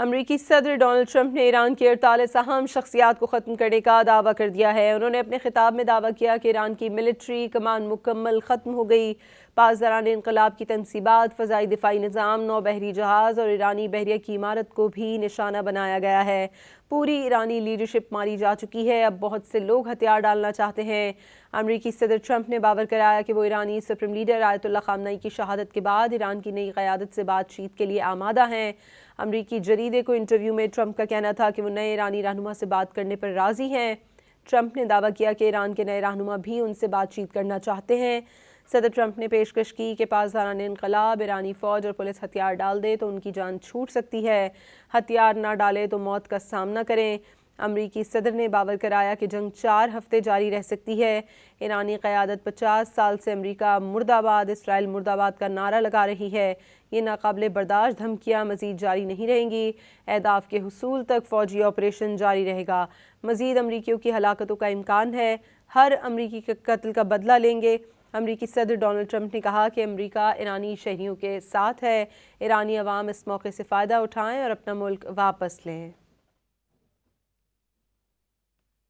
امریکی صدر Donald Trump نے ایران کی 48 اہم شخصیات کو ختم کرنے کا دعویٰ کر دیا ہے۔ انہوں نے اپنے خطاب میں دعویٰ کیا کہ ایران کی ملٹری کمان مکمل ختم ہو گئی۔ پاسداران انقلاب کی تنصیبات، فضائی دفاعی نظام، نو بحری جہاز اور ایرانی بحریہ کی عمارت کو بھی نشانہ بنایا گیا ہے۔ پوری ایرانی لیڈرشپ ماری جا چکی ہے، اب بہت سے لوگ ہتھیار ڈالنا چاہتے ہیں۔ امریکی صدر ٹرمپ نے باور کرایا کہ وہ ایرانی سپریم لیڈر آیت اللہ خامنئی کی شہادت کے بعد ایران کی نئی قیادت سے بات چیت کے لیے آمادہ ہیں۔ امریکی جریدے کو انٹرویو میں ٹرمپ کا کہنا تھا کہ وہ نئے ایرانی رہنما سے بات کرنے پر راضی ہیں۔ ٹرمپ نے دعویٰ کیا کہ ایران کے نئے رہنما بھی ان سے بات چیت کرنا چاہتے ہیں۔ صدر ٹرمپ نے پیشکش کی کہ پاسداران انقلاب ایرانی فوج اور پولیس ہتھیار ڈال دے تو ان کی جان چھوٹ سکتی ہے، ہتھیار نہ ڈالے تو موت کا سامنا کریں۔ امریکی صدر نے باور کرایا کہ جنگ 4 ہفتے جاری رہ سکتی ہے۔ ایرانی قیادت 50 سال سے امریکہ مرد آباد، اسرائیل مرد آباد کا نعرہ لگا رہی ہے۔ یہ ناقابل برداشت دھمکیاں مزید جاری نہیں رہیں گی۔ اہداف کے حصول تک فوجی آپریشن جاری رہے گا۔ مزید امریکیوں کی ہلاکتوں کا امکان ہے۔ ہر امریکی کے قتل کا بدلہ لیں گے۔ امریکی صدر ڈونلڈ ٹرمپ نے کہا کہ امریکہ ایرانی شہریوں کے ساتھ ہے۔ ایرانی عوام اس موقع سے فائدہ اٹھائیں اور اپنا ملک واپس لیں۔